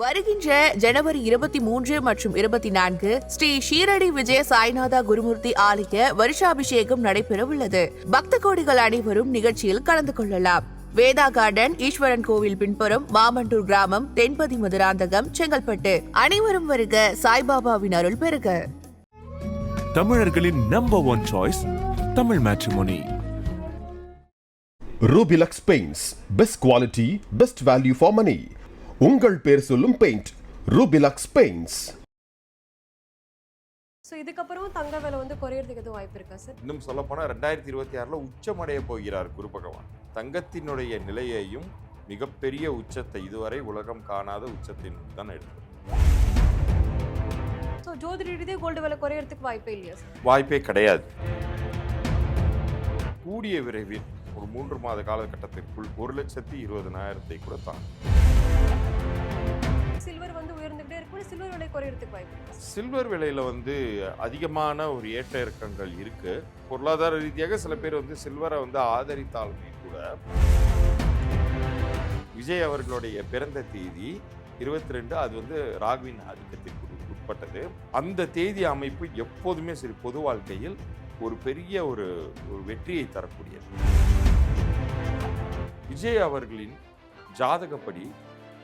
வருகின்ற ஜனவரி 23 மற்றும் 24 ஸ்ரீ ஷீரடி விஜய சாய்நாதா குருமூர்த்தி ஆலய வருஷாபிஷேகம் நடைபெறவுள்ளது. பக்த கோடிகள் அனைவரும் நிகழ்ச்சியில் கலந்து கொள்ளலாம். வேதா கார்டன், ஈஸ்வரன் கோவில் பின்புறம், மாமண்டூர் கிராமம், தென்பதி மதுராந்தகம், செங்கல்பட்டு. அனைவரும் வருக, சாய்பாபாவின் அருள் பெறுக. தமிழர்களின் number one choice Tamil matrimony. Rubilux paints, best quality, best value for money. உங்கள் பேர் சொல்லும் பெயிண்ட் ரூபிலக்ஸ் பெயிண்ட்ஸ். ஸோ இதுக்கப்புறம் தங்க விலை குறையறதுக்கு எதுவும் வாய்ப்பு இருக்கா சார்? இன்னும் சொல்ல போனால் 2026 உச்சமடைய போகிறார் குரு பகவான். தங்கத்தினுடைய நிலையையும் மிகப்பெரிய உச்சத்தை, இதுவரை உலகம் காணாத உச்சத்தை தான் எடுத்தது. ஸோ ஜோதிட ரீதியாக கோல்டு விலை குறையறதுக்கு வாய்ப்பே இல்லையா சார்? வாய்ப்பே கிடையாது. கூடிய விரைவில் ஒரு 3 மாத காலகட்டத்திற்குள் 1,20,000 கூட தான். சில்வர் உயர்ந்துகிட்டே இருக்கும், சில்வர் விலை குறையறதுக்கு வாய்ப்பு இருக்கா? சில்வர் விலையில அதிகமான ஒரு ஏற்ற இறக்கங்கள் இருக்கு. பொருளாதார ரீதியாக சில பேர் சில்வரை ஆதரித்தாலுமே கூட விஜய் அவர்களுடைய பிறந்த தேதி 22, அது ராகுவின் ஆதிக்கத்திற்கு உட்பட்டது. அந்த தேதி அமைப்பு எப்போதுமே சரி பொது வாழ்க்கையில் ஒரு பெரிய ஒரு வெற்றியை தரக்கூடியது. விஜய் அவர்களின் ஜாதகப்படி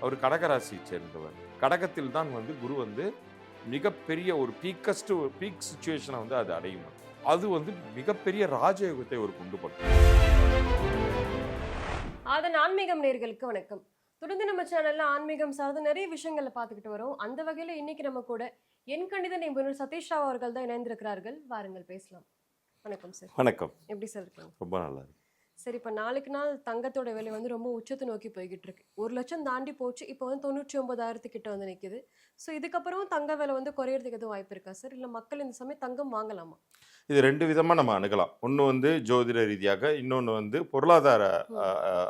அவர் கடகராசியை சேர்ந்தவர். கடகத்தில் தான் குரு மிகப்பெரிய ஒரு பீக் சிச்சுவேஷனை அது அடையும். அது மிகப்பெரிய ராஜயோகத்தை ஒரு கொண்டு பண்ணும். அதன் ஆன்மீகம் நேயர்களுக்கு வணக்கம். தொடர்ந்து நம்ம சேனல்ல ஆன்மீகம் சார்ந்த நிறைய விஷயங்களை பார்த்துக்கிட்டு வரோம். அந்த வகையில இன்னைக்கு நம்ம கூட என் கணித நிபுணர் சதீஷ் ராவ் அவர்கள் தான் இணைந்திருக்கிறார்கள். வாருங்கள் பேசலாம். வணக்கம் சார். வணக்கம். எப்படி சார் இருக்கீங்க? ரொம்ப நல்லா இருக்கு. சரி, இப்போ நாளுக்கு நாள் தங்கத்தோட விலை ரொம்ப உச்சத்தை நோக்கி போய்கிட்டு இருக்கு. 1 லட்சம் தாண்டி போச்சு. இப்போ 99,000 கிட்ட நிற்குது. ஸோ இதுக்கப்புறம் தங்க விலை குறையறதுக்கு எதுவும் வாய்ப்பு இருக்கா சார்? இல்லை மக்கள் இந்த சமயம் தங்கம் வாங்கலாமா? இது 2 விதமாக நம்ம அணுகலாம். ஒன்று ஜோதிட ரீதியாக, இன்னொன்று பொருளாதார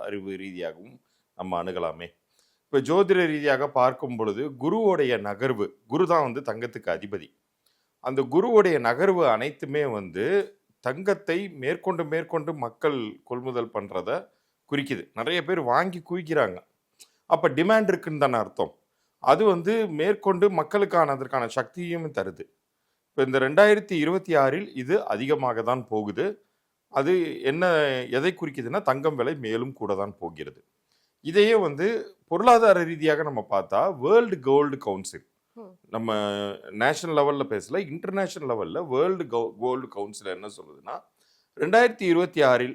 அறிவு ரீதியாகவும் நம்ம அணுகலாமே. இப்போ ஜோதிட ரீதியாக பார்க்கும் பொழுது குருவோடைய நகர்வு, குரு தான் தங்கத்துக்கு அதிபதி. அந்த குருவோடைய நகர்வு அனைத்துமே தங்கத்தை மேற்கொண்டு மக்கள் கொள்முதல் பண்ணுறத குறிக்குது. நிறைய பேர் வாங்கி குவிக்கிறாங்க. அப்போ டிமாண்ட் இருக்குன்னு தானே அர்த்தம். அது மேற்கொண்டு மக்களுக்கான அதற்கான சக்தியும் தருது. இப்போ இந்த 2026 இது அதிகமாக தான் போகுது. அது எதை குறிக்குதுன்னா தங்கம் விலை மேலும் கூட தான் போகிறது. இதையே பொருளாதார ரீதியாக நம்ம பார்த்தா வேர்ல்டு கோல்டு கவுன்சில், நம்ம நேஷனல் லெவலில் பேசல, இன்டர்நேஷனல் லெவலில் வேர்ல்டு கோல்டு கவுன்சில் என்ன சொல்லுதுன்னா 2026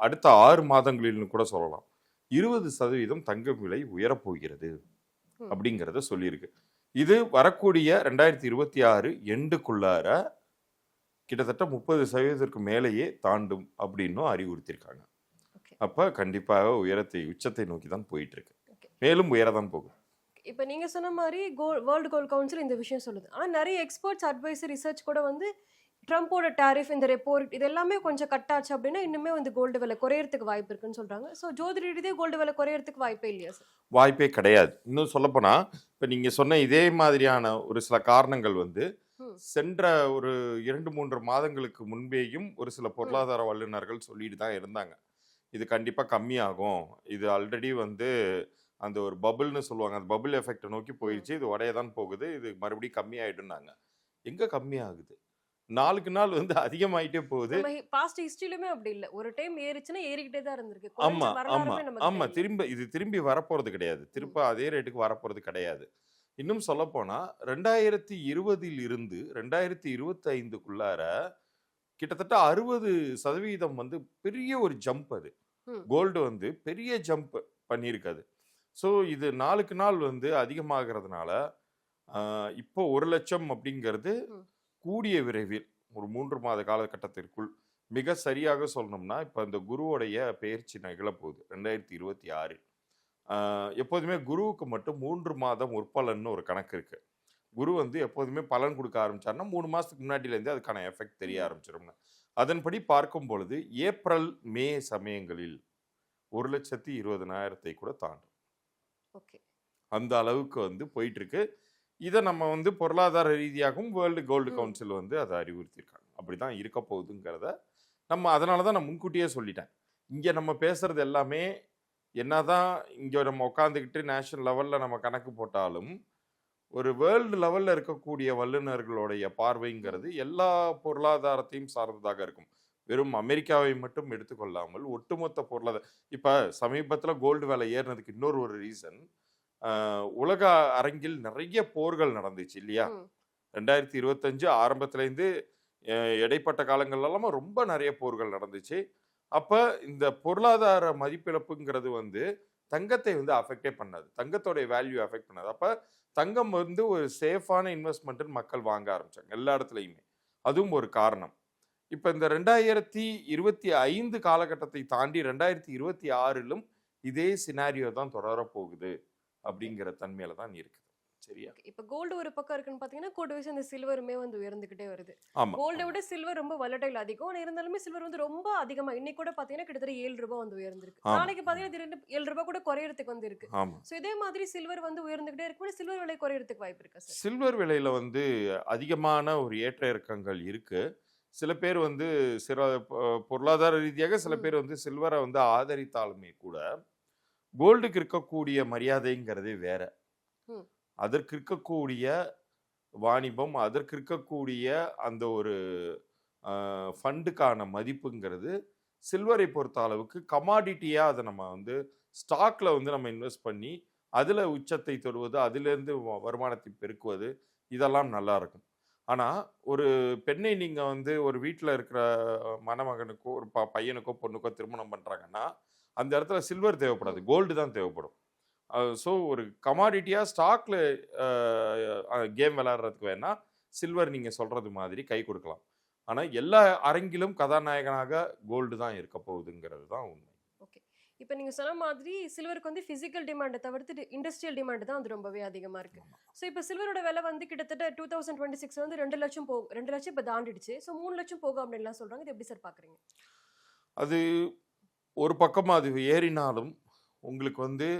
அடுத்த 6 மாதங்களில்னு கூட சொல்லலாம் 20% தங்கம் விலை உயரப்போகிறது அப்படிங்கிறத சொல்லியிருக்கு. இது வரக்கூடிய 2026 எண்டுக்குள்ளார கிட்டத்தட்ட 30% மேலேயே தாண்டும் அப்படின்னும் அறிவுறுத்தியிருக்காங்க. அப்போ கண்டிப்பாக உச்சத்தை நோக்கி தான் போயிட்டு இருக்கு. மேலும் உயரதான் போகும். இப்போ நீங்கள் சொன்ன மாதிரி வேர்ல்டு கோல்ட் கவுன்சில் இந்த விஷயம் சொல்லுது. ஆனால் நிறைய எக்ஸ்பர்ட்ஸ் அட்வைசர் ரிசர்ச் கூட ட்ரம்ப்போட டாரிஃப், இந்த ரெப்போர்ட் இது எல்லாமே கொஞ்சம் கட்டாச்சு அப்படின்னா இன்னுமே கோல்டு விலை குறையறதுக்கு வாய்ப்பு இருக்குன்னு சொல்றாங்க. ஸோ ஜோதிட ரீதியாக கோல்டு விலை குறையறதுக்கு வாய்ப்பே இல்லையா சார்? வாய்ப்பே கிடையாது. இன்னும் சொல்லப்போனால் இப்போ நீங்கள் சொன்ன இதே மாதிரியான ஒரு சில காரணங்கள் சென்ற ஒரு 2-3 மாதங்களுக்கு முன்பேயும் ஒரு சில பொருளாதார வல்லுநர்கள் சொல்லிட்டு தான் இருந்தாங்க. இது கண்டிப்பாக கம்மியாகும், இது ஆல்ரெடி அந்த ஒரு பபுள்னு சொல்லுவாங்க, அந்த பபுள் எஃபெக்டை நோக்கி போயிடுச்சு, இது உடைய தான் போகுது, இது மறுபடியும் கம்மியாயிடுனாங்க. எங்கே கம்மியாகுது? நாளுக்கு நாள் அதிகமாயிட்டே போகுது. பாஸ்ட் ஹிஸ்டரியிலுமே அப்படி இல்லை. ஒரு டைம் ஏறிச்சுன்னா ஏறிக்கிட்டே தான் இருந்திருக்கு. ஆமா திரும்பி வரப்போறது கிடையாது. திரும்ப அதே ரேட்டுக்கு வரப்போறது கிடையாது. இன்னும் சொல்ல போனா 2020 இருந்து 2025க்குள்ளார கிட்டத்தட்ட 60% பெரிய ஒரு ஜம்ப். அது கோல்டு பெரிய ஜம்ப் பண்ணியிருக்காது. ஸோ இது நாளுக்கு நாள் அதிகமாகிறதுனால இப்போ 1 லட்சம் அப்படிங்கிறது கூடிய விரைவில் ஒரு 3 மாத காலகட்டத்திற்குள், மிக சரியாக சொல்லணும்னா இப்போ இந்த குருவோடைய பெயர்ச்சி நிகழப்போகுது 2026. எப்போதுமே குருவுக்கு மட்டும் 3 மாதம் உற்பலன்னு ஒரு கணக்கு இருக்கு. குரு எப்போதுமே பலன் கொடுக்க ஆரம்பிச்சாருன்னா 3 மாதத்துக்கு முன்னாடியிலேருந்து அதுக்கான எஃபெக்ட் தெரிய ஆரம்பிச்சிடும்னு. அதன்படி பார்க்கும் பொழுது ஏப்ரல் மே சமயங்களில் 1,20,000 கூட தாண்டும். அந்த அளவுக்கு போயிட்டு இருக்கு. இதை நம்ம பொருளாதார ரீதியாகவும் வேர்ல்டு கோல்டு கவுன்சில் அதை அறிவுறுத்தியிருக்காங்க. அப்படிதான் இருக்க போகுதுங்கிறத நம்ம அதனால தான் நான் முன்கூட்டியே சொல்லிட்டேன். இங்கே நம்ம பேசுறது எல்லாமே என்னதான் இங்கே நம்ம உட்காந்துக்கிட்டு நேஷனல் லெவலில் நம்ம கணக்கு போட்டாலும் ஒரு வேர்ல்டு லெவலில் இருக்கக்கூடிய வல்லுநர்களுடைய பார்வைங்கிறது எல்லா பொருளாதாரத்தையும் சார்ந்ததாக இருக்கும். வெறும் அமெரிக்காவை மட்டும் எடுத்துக்கொள்ளாமல் ஒட்டுமொத்த பொருளாதார இப்போ சமீபத்தில் கோல்டு விலை ஏறினதுக்கு இன்னொரு ஒரு ரீசன், உலக அரங்கில் நிறைய போர்கள் நடந்துச்சு இல்லையா? 2025 ஆரம்பத்துலேருந்து இடைப்பட்ட காலங்கள்லாம் ரொம்ப நிறைய போர்கள் நடந்துச்சு. அப்போ இந்த பொருளாதார மதிப்பிழப்புங்கிறது வந்து தங்கத்தை வந்து அஃபெக்டே பண்ணாது, தங்கத்தோடைய வேல்யூ அஃபெக்ட் பண்ணாது. அப்போ தங்கம் வந்து ஒரு சேஃபான இன்வெஸ்ட்மெண்ட்டுன்னு மக்கள் வாங்க ஆரம்பிச்சாங்க எல்லா இடத்துலையுமே. அதுவும் ஒரு காரணம். இப்போ இந்த 2025 காலகட்டத்தை தாண்டி 2026லும் இதே சினாரியோ தான் தொடரப்போகுது அப்படிங்கிற தன்மையில தான் இருக்குது. சரியா? இப்போ கோல்டு ஒரு பக்கம் இருக்குன்னு பாத்தீங்கன்னா கூட வயசு இந்த சில்வருமே வந்து உயர்ந்துகிட்டே வருது. ஆமா. கோல்டை விட சில்வர் ரொம்ப வலட்டைல் அதிகம். ஆனா இருந்தாலுமே சில்வர் வந்து ரொம்ப அதிகமா இன்னைக்கு கூட பாத்தீங்கன்னா கிட்டத்தட்ட 7 ரூபாய் வந்து உயர்ந்திருக்கு. ஆமா. நாளைக்கு பாத்தீங்கன்னா திடீர்னு 7 ரூபாய் கூட குறையறதுக்கு வந்து இருக்கு. ஆமா. சோ இதே மாதிரி சில்வர் வந்து உயர்ந்துகிட்டே இருக்கும்போது சில்வர் விலை குறையறதுக்கு வாய்ப்பு இருக்கா சார்? சில்வர் விலையில வந்து அதிகமான ஒரு ஏற்ற இறக்கங்கள் இருக்கு. சில பேர் வந்து பொருளாதார ரீதியாக சில பேர் வந்து சில்வரை வந்து ஆதரித்தாலுமே கூட கோல்டுக்கு இருக்கக்கூடிய மரியாதைங்கிறதே வேற. ம். அதற்கு இருக்கக்கூடிய வாணிபம், அதற்கு இருக்கக்கூடிய அந்த ஒரு ஃபண்டுக்கான மதிப்புங்கிறது சில்வரை பொறுத்த அளவுக்கு கமாடிட்டியாக அதை நம்ம வந்து ஸ்டாக்ல வந்து நம்ம இன்வெஸ்ட் பண்ணி அதில் உச்சத்தை தொடுவது, அதிலேருந்து வருமானத்தை பெருக்குவது, இதெல்லாம் நல்லா இருக்கும். ஆனால் ஒரு பெண்ணை நீங்கள் வந்து ஒரு வீட்டில் இருக்கிற மணமகனுக்கோ ஒரு பையனுக்கோ பொண்ணுக்கோ திருமணம் பண்ணுறாங்கன்னா அந்த இடத்துல சில்வர் தேவைப்படாது, கோல்டு தான் தேவைப்படும். ஸோ ஒரு கமாடிட்டியாக ஸ்டாக்ல கேம் விளையாடுறதுக்கு வேணா சில்வர் நீங்கள் சொல்கிறது மாதிரி கை கொடுக்கலாம். ஆனால் எல்லா அரங்கிலும் கதாநாயகனாக கோல்டு தான் இருக்க போகுதுங்கிறது தான் உண்மை. ஓகே. இப்போ நீங்க சொன்ன மாதிரி சில்வருக்கு வந்து பிசிக்கல் டிமாண்டை தவிர்த்து இண்டஸ்ட்ரியல் டிமாண்ட் தான் அது ரொம்பவே அதிகமா இருக்கு. ஸோ இப்போ சில்வரோட விலை வந்து கிட்டத்தட்ட 2026 வந்து 2 லட்சம் 2 லட்சம் இப்போ தாண்டிடுச்சு. ஸோ 3 லட்சம் போகும் அப்படின்லாம் சொல்றாங்க. இது எப்படி சார் பாக்குறீங்க? அது ஒரு பக்கமாக அது ஏறினாலும் உங்களுக்கு வந்து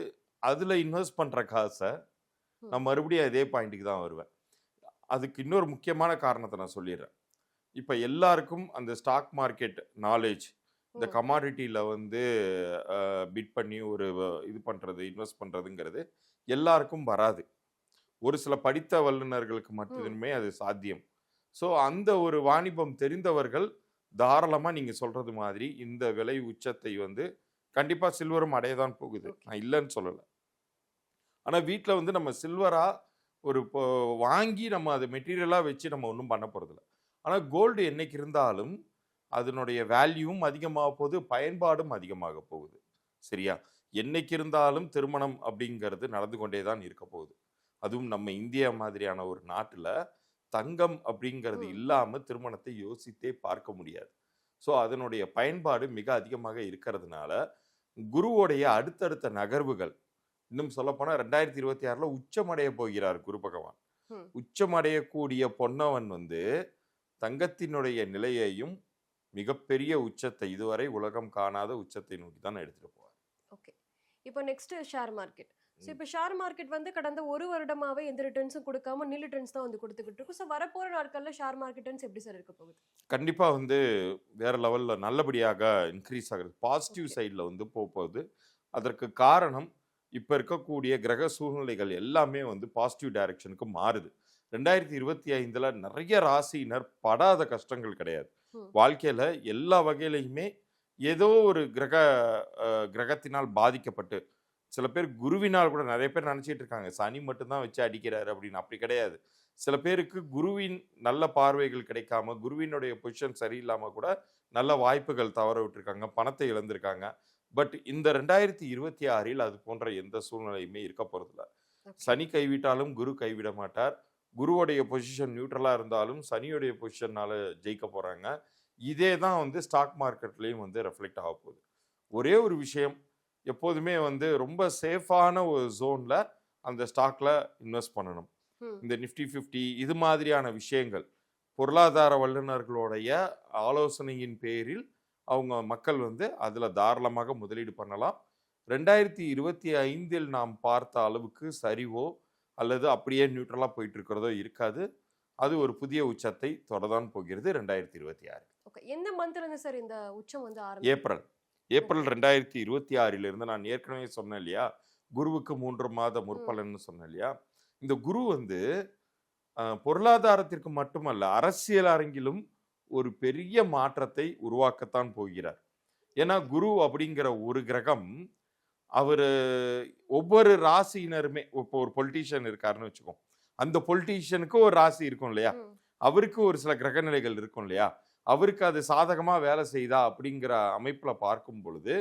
அதில் இன்வெஸ்ட் பண்ணுற காசை நான் மறுபடியும் அதே பாயிண்ட்டுக்கு தான் வருவேன். அதுக்கு இன்னொரு முக்கியமான காரணத்தை நான் சொல்லிடுறேன். இப்போ எல்லாருக்கும் அந்த ஸ்டாக் மார்க்கெட் நாலேஜ், இந்த கமாடிட்டியில் வந்து பிட் பண்ணி ஒரு இது பண்ணுறது, இன்வெஸ்ட் பண்ணுறதுங்கிறது எல்லாருக்கும் வராது. ஒரு சில படித்த வல்லுநர்களுக்கு மட்டுமே அது சாத்தியம். ஸோ அந்த ஒரு வாணிபம் தெரிந்தவர்கள் தாராளமாக நீங்கள் சொல்கிறது மாதிரி இந்த விலை உச்சத்தை வந்து கண்டிப்பாக சில்வரும் அடைய தான் போகுது, நான் இல்லைன்னு சொல்லலை. ஆனால் வீட்டில் வந்து நம்ம சில்வராக ஒரு வாங்கி நம்ம அதை மெட்டீரியலாக வச்சு நம்ம ஒன்றும் பண்ண போகிறதில்ல. ஆனால் கோல்டு என்னைக்கு இருந்தாலும் அதனுடைய வேல்யூவும் அதிகமாக போகுது, பயன்பாடும் அதிகமாக போகுது. சரியா? என்னைக்கு இருந்தாலும் திருமணம் அப்படிங்கிறது நடந்து கொண்டே தான் இருக்க போகுது. அதுவும் நம்ம இந்தியா மாதிரியான ஒரு நாட்டில் தங்கம் அப்படிங்கிறது இல்லாமல் திருமணத்தை யோசித்தே பார்க்க முடியாது. ஸோ அதனுடைய பயன்பாடு மிக அதிகமாக இருக்கிறதுனால குருவோடைய அடுத்தடுத்த நகர்வுகள், இன்னும் சொல்லப்போனால் 2026 உச்சமடைய போகிறார் குரு பகவான். உச்சமடையக்கூடிய பொன்னவன் வந்து தங்கத்தினுடைய நிலையையும் மிகப்பெரிய உச்சத்தை, இதுவரை உலகம் காணாத உச்சத்தை நோக்கி தான் எடுத்துட்டு போவார். ஓகே. இப்போ நெக்ஸ்ட் ஷேர் மார்க்கெட். ஸோ இப்போ ஷேர் மார்க்கெட் வந்து கடந்த ஒரு வருடமாவே எந்த ரிட்டர்ன்ஸும் கொடுக்காம நில் ரிட்டர்ன்ஸ் தான் வந்து கொடுத்துக்கிட்டு இருக்கும். ஸோ வரப்போகிற நாட்களில் ஷேர் மார்க்கெட் எப்படி சார் இருக்க போகுது? கண்டிப்பாக வந்து வேற லெவலில் நல்லபடியாக இன்க்ரீஸ் ஆகுது, பாசிட்டிவ் சைடில் வந்து போகுது. அதற்கு காரணம் இப்போ இருக்கக்கூடிய கிரக சூழ்நிலைகள் எல்லாமே வந்து பாசிட்டிவ் டைரக்ஷனுக்கு மாறுது. 2025 நிறைய ராசியினர் படாத கஷ்டங்கள் கிடையாது. வாழ்க்கையில் எல்லா வகையிலையுமே ஏதோ ஒரு கிரகத்தினால் பாதிக்கப்பட்டு, சில பேர் குருவினால் கூட, நிறைய பேர் நினச்சிட்டு இருக்காங்க சனி மட்டும்தான் வச்சு அடிக்கிறாரு அப்படின்னு. அப்படி கிடையாது. சில பேருக்கு குருவின் நல்ல பார்வைகள் கிடைக்காம, குருவினுடைய பொசிஷன் சரியில்லாமல் கூட நல்ல வாய்ப்புகள் தவற விட்டுருக்காங்க, பணத்தை இழந்திருக்காங்க. பட் இந்த 2026 அது போன்ற எந்த சூழ்நிலையுமே இருக்க போகிறதில்ல. சனி கைவிட்டாலும் குரு கைவிட மாட்டார். குருவோடைய பொசிஷன் நியூட்ரலாக இருந்தாலும் சனியோடைய பொசிஷன்னால ஜெயிக்க போகிறாங்க. இதே தான் வந்து ஸ்டாக் மார்க்கெட்லேயும் வந்து ரெஃப்ளெக்ட் ஆக போகுது. ஒரே ஒரு விஷயம், எப்போதுமே வந்து ரொம்ப சேஃபான ஒரு ஜோனில் அந்த ஸ்டாக்ல இன்வெஸ்ட் பண்ணணும். இந்த நிஃப்டி 50 இது மாதிரியான விஷயங்கள் பொருளாதார வல்லுநர்களுடைய ஆலோசனையின் பேரில் அவங்க மக்கள் வந்து அதில் தாராளமாக முதலீடு பண்ணலாம். 2025 நாம் பார்த்த அளவுக்கு சரிவோ அல்லது அப்படியே நியூட்ரலாக போயிட்டு இருக்கிறதோ இருக்காது. அது ஒரு புதிய உச்சத்தை தொடர்தான் போகிறது 2026. ஓகே. எந்த மந்த்ல இருந்து சார் இந்த உச்சம் வந்து ஆரம்பிக்கும்? ஏப்ரல். ஏப்ரல் 2026 நான் ஏற்கனவே சொன்னேன் இல்லையா, குருவுக்கு 3 மாத முற்பலன்னு சொன்னேன் இல்லையா. இந்த குரு வந்து பொருளாதாரத்திற்கு மட்டுமல்ல, அரசியல் அரங்கிலும் ஒரு பெரிய மாற்றத்தை உருவாக்கத்தான் போகிறார். ஏன்னா குரு அப்படிங்கிற ஒரு கிரகம் அவரு ஒவ்வொரு ராசியினருமே, இப்போ ஒரு பொலிட்டீஷியன் இருக்காருன்னு வச்சுக்கோம், அந்த பொலிட்டீஷியனுக்கு ஒரு ராசி இருக்கும் இல்லையா, அவருக்கு ஒரு சில கிரக நிலைகள் இருக்கும் இல்லையா, அவருக்கு அது சாதகமா வேலை செய்தா அப்படிங்கிற அமைப்புல பார்க்கும் பொழுது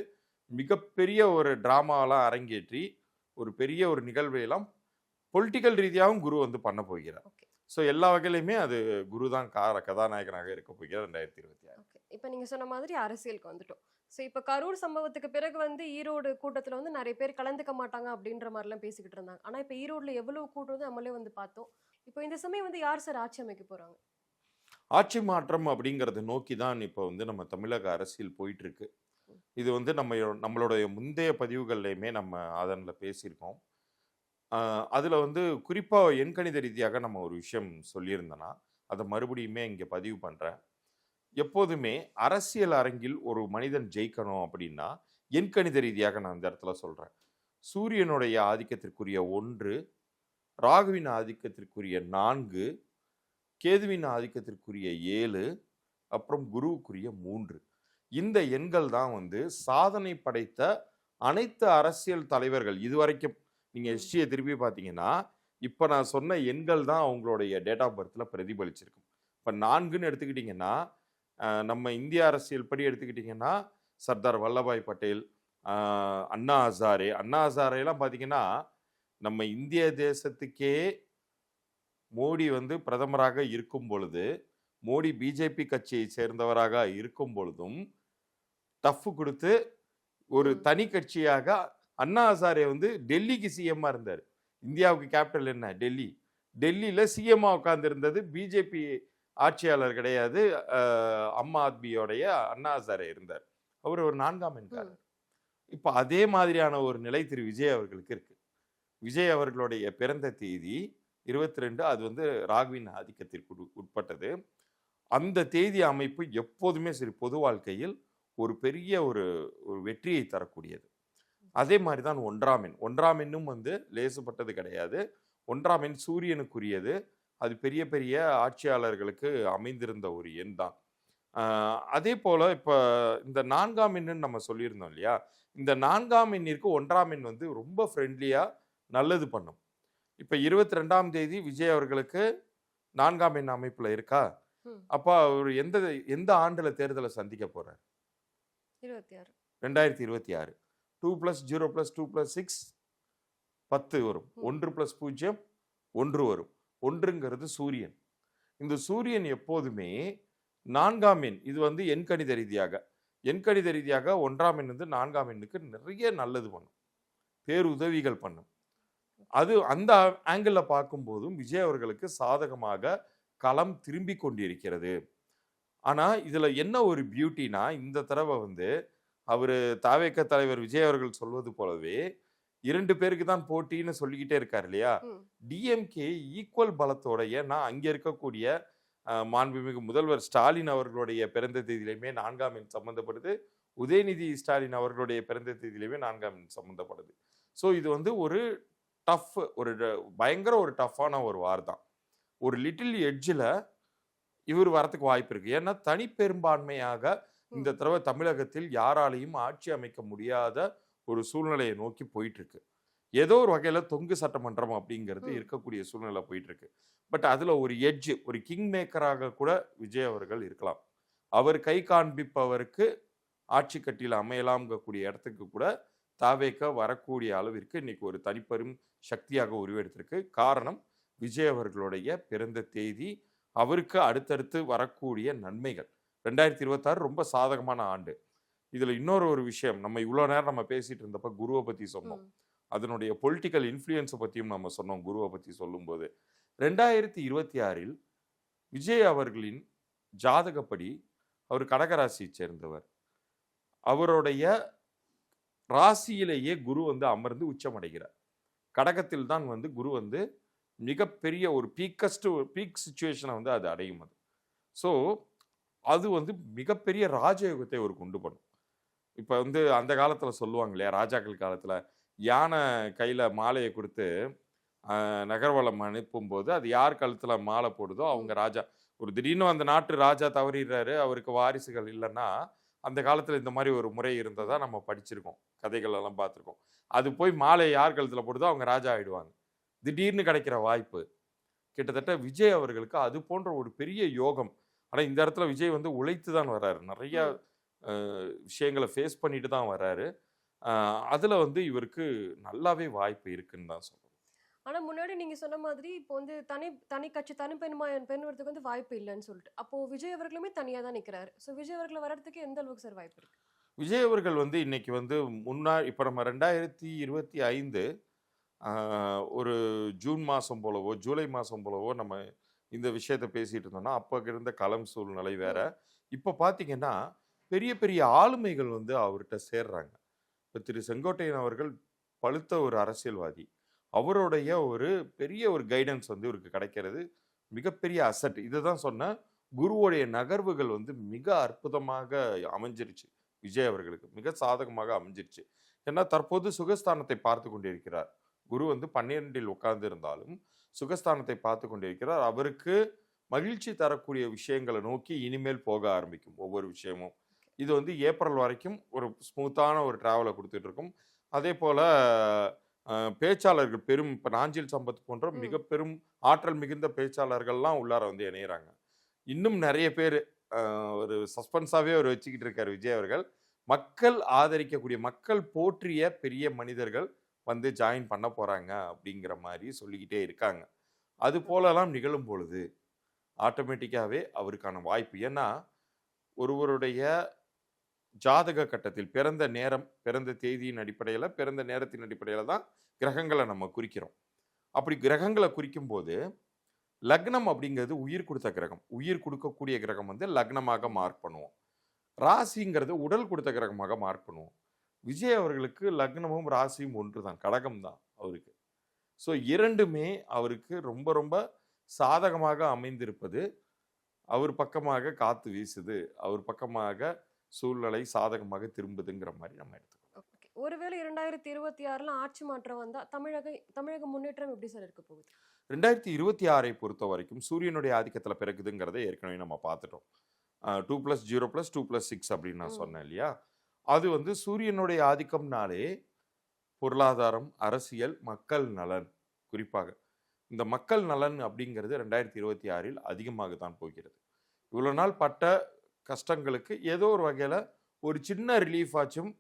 மிகப்பெரிய ஒரு டிராமாலாம் அரங்கேற்றி ஒரு பெரிய ஒரு நிகழ்வையெல்லாம் பொலிட்டிக்கல் ரீதியாகவும் குரு வந்து பண்ண போகிறார். ஸோ எல்லா வகையிலுமே அது குரு தான் கதாநாயகனாக இருக்க போகிறார் 2026. இப்போ நீங்க சொன்ன மாதிரி அரசியலுக்கு வந்துட்டோம். ஸோ இப்போ கரூர் சம்பவத்துக்கு பிறகு வந்து ஈரோடு கூட்டத்தில் வந்து நிறைய பேர் கலந்துக்க மாட்டாங்க அப்படின்ற மாதிரிலாம் பேசிக்கிட்டு இருந்தாங்க. ஆனால் இப்போ ஈரோடுல எவ்வளவு கூட்டம் வந்து நம்மளே வந்து பார்த்தோம். இப்போ இந்த சமயம் வந்து யார் சார் ஆட்சி அமைக்க போறாங்க? ஆட்சி மாற்றம் அப்படிங்கிறத நோக்கி தான் இப்போ வந்து நம்ம தமிழக அரசியல் போயிட்டு இருக்கு. இது வந்து நம்மளுடைய முந்தைய பதிவுகள்லையுமே நம்ம அதனில் பேசியிருக்கோம். அதில் வந்து குறிப்பாக எண்கணித ரீதியாக நம்ம ஒரு விஷயம் சொல்லியிருந்தோன்னா அதை மறுபடியுமே இங்கே பதிவு பண்ணுறேன். எப்போதுமே அரசியல் அரங்கில் ஒரு மனிதன் ஜெயிக்கணும் அப்படின்னா எண்கணித ரீதியாக நான் இந்த இடத்துல சொல்கிறேன். சூரியனுடைய ஆதிக்கத்திற்குரிய 1, ராகுவின் ஆதிக்கத்திற்குரிய 4, கேதுவின் ஆதிக்கத்திற்குரிய 7, அப்புறம் குருவுக்குரிய 3. இந்த எண்கள் தான் வந்து சாதனை படைத்த அனைத்து அரசியல் தலைவர்கள் இதுவரைக்கும். நீங்க ஹிஸ்டரியை திருப்பி பார்த்தீங்கன்னா இப்போ நான் சொன்ன எண்கள் தான் அவங்களுடைய டேட் ஆஃப் பர்த்தில் பிரதிபலிச்சிருக்கும். இப்போ 4ன்னு எடுத்துக்கிட்டிங்கன்னா நம்ம இந்திய அரசியல் படி எடுத்துக்கிட்டிங்கன்னா சர்தார் வல்லபாய் பட்டேல், அண்ணா ஹசாரேலாம் பார்த்தீங்கன்னா நம்ம இந்திய தேசத்துக்கே மோடி வந்து பிரதமராக இருக்கும் பொழுது, மோடி பிஜேபி கட்சியை சேர்ந்தவராக இருக்கும் பொழுதும் டஃப் கொடுத்து ஒரு தனி கட்சியாக அண்ணா ஹசாரே வந்து டெல்லிக்கு சிஎம்மா இருந்தார். இந்தியாவுக்கு கேபிட்டல் என்ன? டெல்லி. டெல்லியில் சிஎம்மா உட்கார்ந்து இருந்தது பிஜேபி ஆட்சியாளர் கிடையாது, அம்மா ஆத்மியோடைய அண்ணா ஹசாரே இருந்தார். அவர் ஒரு 4ஆம் எண்காரர். இப்போ அதே மாதிரியான ஒரு நிலை திரு விஜய் அவர்களுக்கு இருக்கு. விஜய் அவர்களுடைய பிறந்த தேதி 22, அது வந்து ராகுவின் ஆதிக்கத்திற்கு உட்பட்டது. அந்த தேதி அமைப்பு எப்போதுமே சரி பொது வாழ்க்கையில் ஒரு பெரிய ஒரு வெற்றியை தரக்கூடியது. அதே மாதிரி தான் 1ஆம் எண். 1ஆம் எண்ணும் வந்து லேசுப்பட்டது கிடையாது. 1ஆம் எண் சூரியனுக்குரியது. அது பெரிய பெரிய ஆட்சியாளர்களுக்கு அமைந்திருந்த ஒரு எண் தான். அதே போல் இப்போ இந்த 4ஆம் எண்ணுன்னு நம்ம சொல்லியிருந்தோம் இல்லையா, இந்த 4ஆம் எண்ணிற்கு 1ஆம் எண் வந்து ரொம்ப ஃப்ரெண்ட்லியாக நல்லது பண்ணும். இப்போ 22ஆம் தேதி விஜய் அவர்களுக்கு 4ஆம் எண் அமைப்பில் இருக்கா, அப்போ அவர் எந்த ஆண்டில் தேர்தலை சந்திக்க போகிறார்? 2026. 2 + 0 + 2 + 6 10 வரும். 1 + 0 1 வரும். 1ங்கிறது சூரியன். இந்த சூரியன் எப்போதுமே 4ஆம் எண். இது வந்து எண்கணித ரீதியாக 1ஆம் எண் வந்து 4ஆம் எண்ணுக்கு நிறைய நல்லது பண்ணும், பேருதவிகள் பண்ணும். அது அந்த ஆங்கிளில் பார்க்கும்போதும் விஜய் அவர்களுக்கு சாதகமாக களம் திரும்பி கொண்டிருக்கிறது. ஆனால் இதில் என்ன ஒரு பியூட்டினா, இந்த தடவை வந்து அவர் தாவேக தலைவர் விஜய் அவர்கள் சொல்வது போலவே 2 பேருக்கு தான் போட்டின்னு சொல்லிக்கிட்டே இருக்கார் இல்லையா. டிஎம்கே ஈக்குவல் பலத்தோட, ஏன்னா அங்கே இருக்கக்கூடிய மாண்புமிகு முதல்வர் ஸ்டாலின் அவர்களுடைய பிறந்த தேதியிலுமே 4ஆம் எண் சம்மந்தப்படுது, உதயநிதி ஸ்டாலின் அவர்களுடைய பிறந்த தேதியிலுமே 4ஆம் எண் சம்மந்தப்படுது. ஸோ இது வந்து ஒரு டஃப், ஒரு பயங்கர ஒரு டஃப்பான ஒரு வார் தான். ஒரு லிட்டில் எட்ஜில் இவர் வரத்துக்கு வாய்ப்பு இருக்கு. ஏன்னா தனிப்பெரும்பான்மையாக இந்த தடவை தமிழகத்தில் யாராலையும் ஆட்சி அமைக்க முடியாத ஒரு சூழ்நிலையை நோக்கி போயிட்டு இருக்கு. ஏதோ ஒரு வகையில தொங்கு சட்டமன்றம் அப்படிங்கிறது இருக்கக்கூடிய சூழ்நிலை போயிட்டு இருக்கு. பட் அதுல ஒரு எட்ஜ், ஒரு கிங் மேக்கராக கூட விஜய் அவர்கள் இருக்கலாம். அவர் கை காண்பிப்பவருக்கு ஆட்சி கட்டியில் அமையலாம்ங்கக்கூடிய இடத்துக்கு கூட தாவேக வரக்கூடிய அளவிற்கு இன்னைக்கு ஒரு தனிப்பெரும் சக்தியாக உருவெடுத்திருக்கு. காரணம் விஜய் அவர்களுடைய பிறந்த தேதி, அவருக்கு அடுத்தடுத்து வரக்கூடிய நன்மைகள். 2026 ரொம்ப சாதகமான ஆண்டு. இதுல இன்னொரு ஒரு விஷயம், நம்ம இவ்வளோ நேரம் நம்ம பேசிட்டு இருந்தப்ப குருவை பத்தி சொன்னோம், அதனுடைய பொலிட்டிக்கல் இன்ஃப்ளூயன்ஸை பற்றியும் நம்ம சொன்னோம். குருவை பற்றி சொல்லும்போது 2026 விஜய் அவர்களின் ஜாதகப்படி அவர் கடகராசியை சேர்ந்தவர். அவருடைய ராசியிலேயே குரு வந்து அமர்ந்து உச்சமடைகிறார். கடகத்தில் தான் வந்து குரு வந்து மிகப்பெரிய ஒரு பீக் சிச்சுவேஷனை வந்து அது அடையும். அது ஸோ அது வந்து மிகப்பெரிய ராஜயோகத்தை ஒரு கொண்டு பண்ணும். இப்போ வந்து அந்த காலத்தில் சொல்லுவாங்க இல்லையா, ராஜாக்கள் காலத்தில் யானை கையில் மாலையை கொடுத்து நகர்வலம் அனுப்பும்போது அது யார் கழுத்தில் மாலை போடுதோ அவங்க ராஜா. ஒரு திடீர்னு அந்த நாட்டு ராஜா தவறிடுறாரு, அவருக்கு வாரிசுகள் இல்லைன்னா அந்த காலத்தில் இந்த மாதிரி ஒரு முறை இருந்ததா நம்ம படிச்சிருக்கோம், கதைகள் எல்லாம் பார்த்துருக்கோம். அது போய் மாலை யார் கழுத்தில் போடுதோ அவங்க ராஜா ஆயிடுவாங்க. திடீர்னு கிடைக்கிற வாய்ப்பு. கிட்டத்தட்ட விஜய் அவர்களுக்கு அது போன்ற ஒரு பெரிய யோகம். ஆனால் இந்த இடத்துல விஜய் வந்து உழைத்து தான் வர்றாரு, நிறைய விஷயங்களை ஃபேஸ் பண்ணிட்டு தான் வர்றாரு. அதில் வந்து இவருக்கு நல்லாவே வாய்ப்பு இருக்குன்னு தான் சொல்றேன். ஆனா முன்னாடி நீங்க சொன்ன மாதிரி இப்போ வந்து தனி தனி கட்சி பெண் வரதுக்கு வந்து வாய்ப்பு இல்லைன்னு சொல்லிட்டு, அப்போ விஜய் அவர்களுமே தனியா தான் நிக்கிறாரு. ஸோ விஜய் அவர்களை வர்றதுக்கு எந்த அளவுக்கு சார் வாய்ப்பு இருக்கு? விஜய் அவர்கள் வந்து இன்னைக்கு வந்து இப்போ நம்ம 2025 ஒரு ஜூன் மாதம் போலவோ ஜூலை மாதம் போலவோ நம்ம இந்த விஷயத்தை பேசிட்டு இருந்தோம்னா அப்போ இருந்த களம் சூழ்நிலை வேற. இப்போ பார்த்தீங்கன்னா பெரிய பெரிய ஆளுமைகள் வந்து அவர்கிட்ட சேர்றாங்க. இப்போ திரு செங்கோட்டையன் அவர்கள் பழுத்த ஒரு அரசியல்வாதி. அவருடைய ஒரு பெரிய ஒரு கைடன்ஸ் வந்து இவருக்கு கிடைக்கிறது மிகப்பெரிய அசட். இதை தான் சொன்ன குருவுடைய நகர்வுகள் வந்து மிக அற்புதமாக அமைஞ்சிருச்சு. விஜய் அவர்களுக்கு மிக சாதகமாக அமைஞ்சிருச்சு. ஏன்னா தற்போது சுகஸ்தானத்தை பார்த்து கொண்டிருக்கிறார். குரு வந்து 12 உட்கார்ந்து இருந்தாலும் சுகஸ்தானத்தை பார்த்து கொண்டிருக்கிறார். அவருக்கு மகிழ்ச்சி தரக்கூடிய விஷயங்களை நோக்கி இனிமேல் போக ஆரம்பிக்கும் ஒவ்வொரு விஷயமும். இது வந்து ஏப்ரல் வரைக்கும் ஒரு ஸ்மூத்தான ஒரு டிராவலை கொடுத்துட்டு இருக்கும். அதே போல பேச்சாளர்கள் பெரும் இப்போ நாஞ்சில் சம்பத் போன்ற மிக பெரும் ஆற்றல் மிகுந்த பேச்சாளர்கள்லாம் உள்ளார வந்து இணையிறாங்க. இன்னும் நிறைய பேர் ஒரு சஸ்பென்ஸாகவே அவர் வச்சுக்கிட்டு இருக்கார் விஜய் அவர்கள். மக்கள் ஆதரிக்கக்கூடிய, மக்கள் போற்றிய பெரிய மனிதர்கள் வந்து ஜாயின் பண்ண போகிறாங்க அப்படிங்கிற மாதிரி சொல்லிக்கிட்டே இருக்காங்க. அது போலலாம் நிகழும் பொழுது ஆட்டோமேட்டிக்காகவே அவருக்கான வாய்ப்பு. ஏன்னா ஒருவருடைய ஜாதக கட்டத்தில் பிறந்த நேரம், பிறந்த தேதியின் அடிப்படையில், பிறந்த நேரத்தின் அடிப்படையில் தான் கிரகங்களை நம்ம குறிக்கிறோம். அப்படி கிரகங்களை குறிக்கும் போது லக்னம் அப்படிங்கிறது உயிர் கொடுத்த கிரகம். உயிர் கொடுக்கக்கூடிய கிரகம் வந்து லக்னமாக மார்க் பண்ணுவோம். ராசிங்கிறது உடல் கொடுத்த கிரகமாக மார்க் பண்ணுவோம். விஜய் அவர்களுக்கு லக்னமும் ராசியும் ஒன்று தான், கடகம் தான் அவருக்கு. ஸோ இரண்டுமே அவருக்கு ரொம்ப ரொம்ப சாதகமாக அமைந்திருப்பது அவர் பக்கமாக காத்து வீசுது, அவர் பக்கமாக சூழ்நிலை சாதகமாக திரும்புதுங்கிற மாதிரி நம்ம எடுத்துக்கணும். ஒருவேளை 2026 ஆட்சி மாற்றம் வந்தா தமிழக முன்னேற்றம் எப்படி சார் இருக்க போகுது? 2026 பொறுத்த வரைக்கும் சூரியனுடைய ஆதிக்கத்தில் பிறகுதுங்கிறத ஏற்கனவே நம்ம பார்த்துட்டோம். 2+0 2+6 அப்படின்னு நான் சொன்னேன் இல்லையா. அது வந்து சூரியனுடைய ஆதிக்கம்னாலே பொருளாதாரம், அரசியல், மக்கள் நலன். குறிப்பாக இந்த மக்கள் நலன் அப்படிங்கிறது 2026 அதிகமாக தான் போகிறது. இவ்வளோ நாள் பட்ட கஷ்டங்களுக்கு ஏதோ ஒரு வகையில் ஒரு சின்ன ரிலீஃப் ஆச்சும்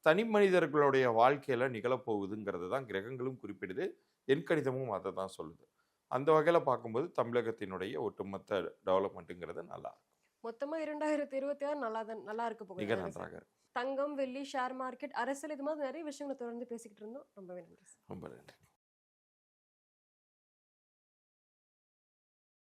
தனி மனிதர்களுடைய வாழ்க்கையில் நிகழப்போகுதுங்கிறது தான் கிரகங்களும் குறிப்பிடுது, என் கணிதமும் அதை தான் சொல்லுது. அந்த வகையில் பார்க்கும்போது தமிழகத்தினுடைய ஒட்டுமொத்த டெவலப்மெண்ட்டுங்கிறது நல்லா இருக்கும். மொத்தமாக 2026 நல்லா இருக்க போகுது. மிக நன்றாக இருக்கும். தங்கம், வெள்ளி, ஷேர் மார்க்கெட், அரசியல், இது மாதிரி நிறைய விஷயங்களை தொடர்ந்து பேசிக்கிட்டு இருந்தோம். ரொம்பவே நன்றி. ரொம்ப நன்றி.